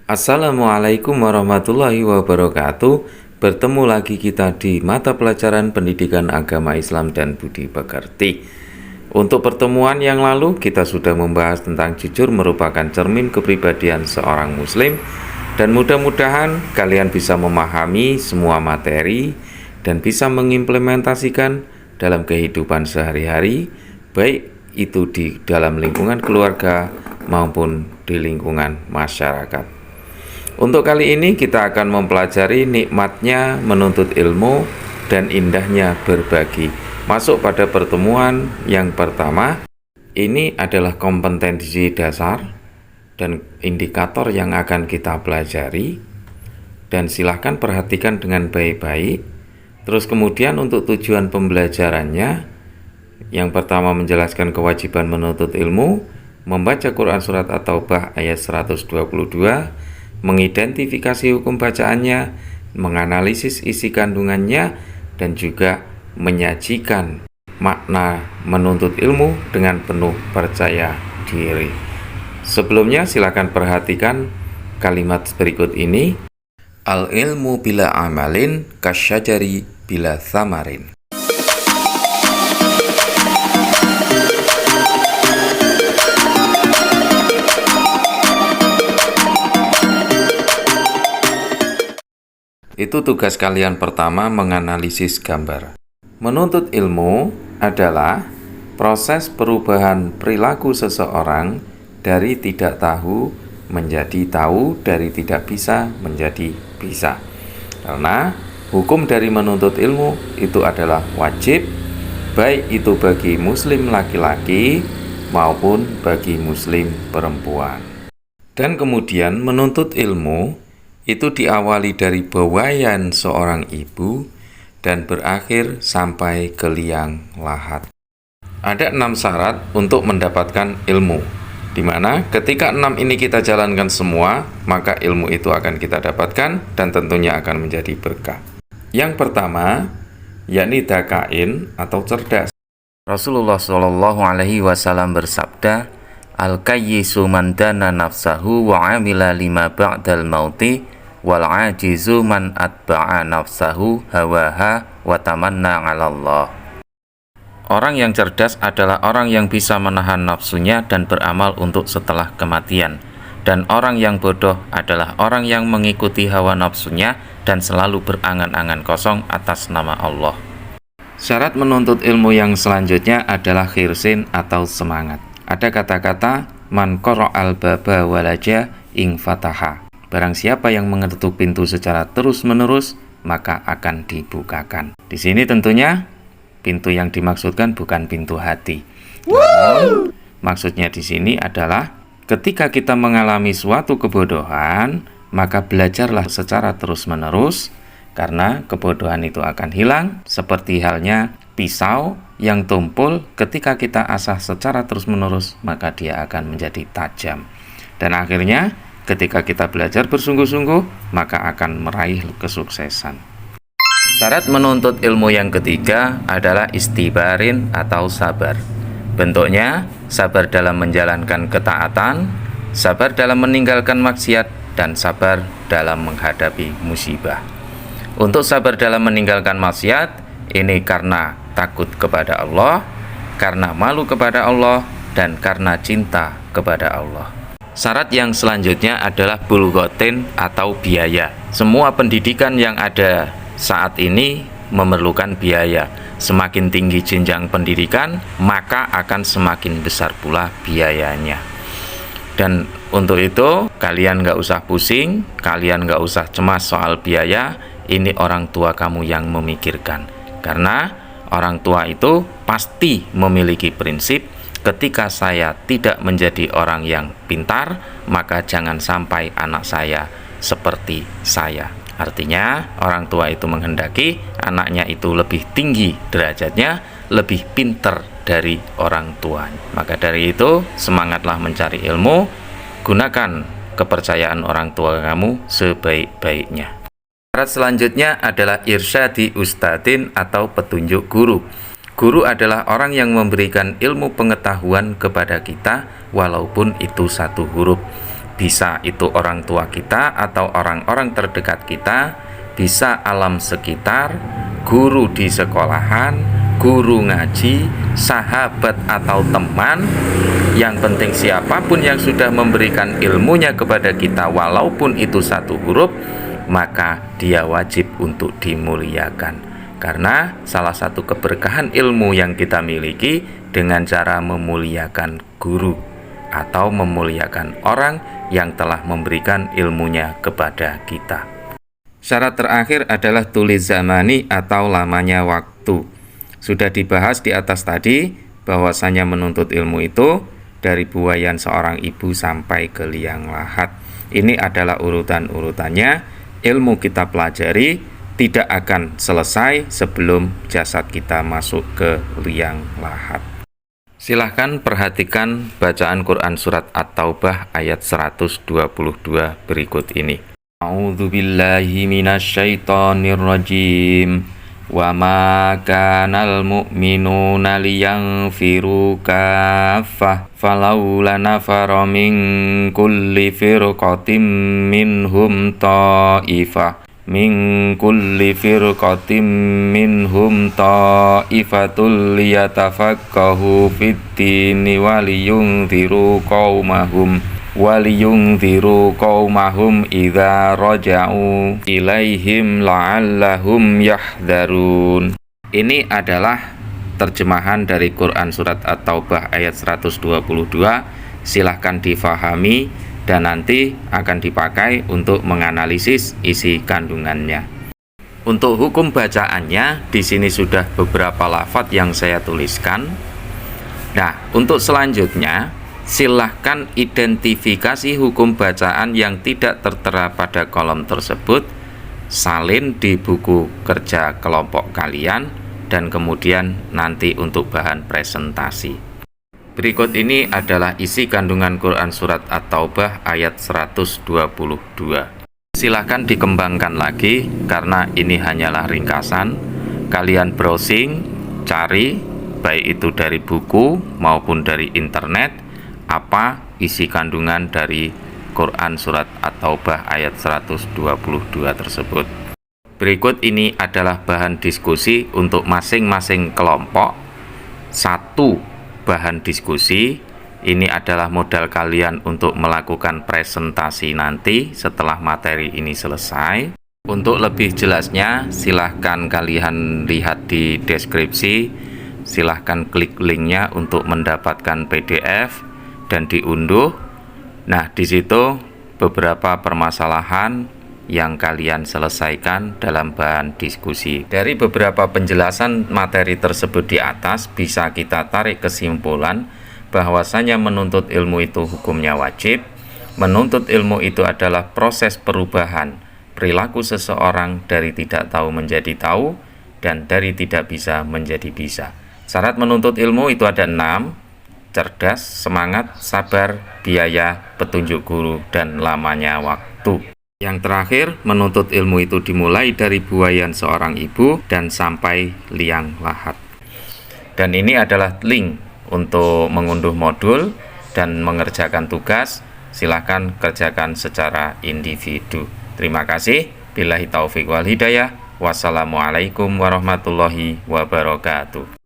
Assalamualaikum warahmatullahi wabarakatuh. Bertemu lagi kita di mata pelajaran Pendidikan Agama Islam dan Budi Pekerti. Untuk pertemuan yang lalu kita sudah membahas tentang jujur merupakan cermin kepribadian seorang muslim, dan mudah-mudahan kalian bisa memahami semua materi dan bisa mengimplementasikan dalam kehidupan sehari-hari, baik itu di dalam lingkungan keluarga maupun di lingkungan masyarakat. Untuk kali ini kita akan mempelajari nikmatnya menuntut ilmu dan indahnya berbagi. Masuk pada pertemuan yang pertama, ini adalah kompetensi dasar dan indikator yang akan kita pelajari. Dan silahkan perhatikan dengan baik-baik. Terus kemudian untuk tujuan pembelajarannya, yang pertama menjelaskan kewajiban menuntut ilmu, membaca Quran Surat At-Taubah ayat 122, mengidentifikasi hukum bacaannya, menganalisis isi kandungannya, dan juga menyajikan makna menuntut ilmu dengan penuh percaya diri. Sebelumnya silakan perhatikan kalimat berikut ini. Al-ilmu bila amalin kasyajari bila thamarin. Itu tugas kalian pertama, menganalisis gambar. Menuntut ilmu adalah proses perubahan perilaku seseorang dari tidak tahu menjadi tahu, dari tidak bisa menjadi bisa. Karena hukum dari menuntut ilmu itu adalah wajib, baik itu bagi muslim laki-laki maupun bagi muslim perempuan. Dan kemudian menuntut ilmu itu diawali dari bawaian seorang ibu dan berakhir sampai ke liang lahat. Ada 6 syarat untuk mendapatkan ilmu, di mana ketika 6 ini kita jalankan semua, maka ilmu itu akan kita dapatkan dan tentunya akan menjadi berkah. Yang pertama, yakni dakain atau cerdas. Rasulullah SAW bersabda, Al-kayyisu man dana nafsahu wa amila lima ba'dal mauti wal ajizu man atba'a nafsahu hawaha wa tamanna 'ala Allah. Orang yang cerdas adalah orang yang bisa menahan nafsunya dan beramal untuk setelah kematian. Dan orang yang bodoh adalah orang yang mengikuti hawa nafsunya dan selalu berangan-angan kosong atas nama Allah. Syarat menuntut ilmu yang selanjutnya adalah khirsin atau semangat. Ada kata-kata man qara'al baba walaja ing fataha. Barang siapa yang mengetuk pintu secara terus-menerus, maka akan dibukakan. Di sini tentunya pintu yang dimaksudkan bukan pintu hati. Namun, maksudnya di sini adalah ketika kita mengalami suatu kebodohan, maka belajarlah secara terus-menerus, karena kebodohan itu akan hilang, seperti halnya pisau yang tumpul ketika kita asah secara terus-menerus, maka dia akan menjadi tajam. Dan akhirnya ketika kita belajar bersungguh-sungguh, maka akan meraih kesuksesan. Syarat menuntut ilmu yang ketiga adalah istibarin atau sabar. Bentuknya, sabar dalam menjalankan ketaatan, sabar dalam meninggalkan maksiat, dan sabar dalam menghadapi musibah. Untuk sabar dalam meninggalkan maksiat, ini karena takut kepada Allah, karena malu kepada Allah, dan karena cinta kepada Allah. Syarat yang selanjutnya adalah bulghatin atau biaya. Semua pendidikan yang ada saat ini memerlukan biaya. Semakin tinggi jenjang pendidikan, maka akan semakin besar pula biayanya. Dan untuk itu, kalian nggak usah pusing, kalian nggak usah cemas soal biaya. Ini orang tua kamu yang memikirkan. Karena orang tua itu pasti memiliki prinsip, ketika saya tidak menjadi orang yang pintar, maka jangan sampai anak saya seperti saya. Artinya, orang tua itu menghendaki anaknya itu lebih tinggi derajatnya, lebih pintar dari orang tua. Maka dari itu, semangatlah mencari ilmu, gunakan kepercayaan orang tua kamu sebaik-baiknya. Syarat selanjutnya adalah irsyadi ustadin atau petunjuk guru. Guru adalah orang yang memberikan ilmu pengetahuan kepada kita walaupun itu satu huruf. Bisa itu orang tua kita atau orang-orang terdekat kita, bisa alam sekitar, guru di sekolahan, guru ngaji, sahabat atau teman. Yang penting siapapun yang sudah memberikan ilmunya kepada kita, walaupun itu satu huruf, maka dia wajib untuk dimuliakan. Karena salah satu keberkahan ilmu yang kita miliki dengan cara memuliakan guru atau memuliakan orang yang telah memberikan ilmunya kepada kita. Syarat terakhir adalah tulis zamani atau lamanya waktu. Sudah dibahas di atas tadi bahwasanya menuntut ilmu itu dari buayan seorang ibu sampai ke liang lahat. Ini adalah urutan-urutannya. Ilmu kita pelajari tidak akan selesai sebelum jasad kita masuk ke liang lahat. Silahkan perhatikan bacaan Quran Surat At-Taubah ayat 122 berikut ini. A'udzu billahi minasyaitonir rajim. Wa ma kanal mu'minuna liyanfiru kaffah falaula nafara min kulli firqatin minhum ta'ifah ta'ifatul liyatafaqahu fid-dini waliyunziru qaumahum idza raja'u ilaihim la'allahum yahdharun. Ini adalah terjemahan dari Quran Surat At-Taubah ayat 122. Silahkan difahami dan nanti akan dipakai untuk menganalisis isi kandungannya. Untuk hukum bacaannya, di sini sudah beberapa lafadz yang saya tuliskan. Nah, untuk selanjutnya, silahkan identifikasi hukum bacaan yang tidak tertera pada kolom tersebut, salin di buku kerja kelompok kalian, dan kemudian nanti untuk bahan presentasi. Berikut ini adalah isi kandungan Quran Surat At-Taubah ayat 122. Silahkan dikembangkan lagi karena ini hanyalah ringkasan. Kalian browsing, cari, baik itu dari buku maupun dari internet, apa isi kandungan dari Quran Surat At-Taubah ayat 122 tersebut. Berikut ini adalah bahan diskusi untuk masing-masing kelompok. 1. Bahan diskusi. Ini adalah modal kalian untuk melakukan presentasi nanti setelah materi ini selesai. Untuk lebih jelasnya, silahkan kalian lihat di deskripsi. Silahkan klik linknya untuk mendapatkan PDF dan diunduh. Nah, di situ beberapa permasalahan yang kalian selesaikan dalam bahan diskusi. Dari beberapa penjelasan materi tersebut di atas, bisa kita tarik kesimpulan bahwasanya menuntut ilmu itu hukumnya wajib. Menuntut ilmu itu adalah proses perubahan perilaku seseorang dari tidak tahu menjadi tahu dan dari tidak bisa menjadi bisa. Syarat menuntut ilmu itu ada 6: cerdas, semangat, sabar, biaya, petunjuk guru, dan lamanya waktu. Yang terakhir, menuntut ilmu itu dimulai dari buayan seorang ibu dan sampai liang lahat. Dan ini adalah link untuk mengunduh modul dan mengerjakan tugas. Silahkan kerjakan secara individu. Terima kasih. Billahi taufik wal hidayah. Wassalamualaikum warahmatullahi wabarakatuh.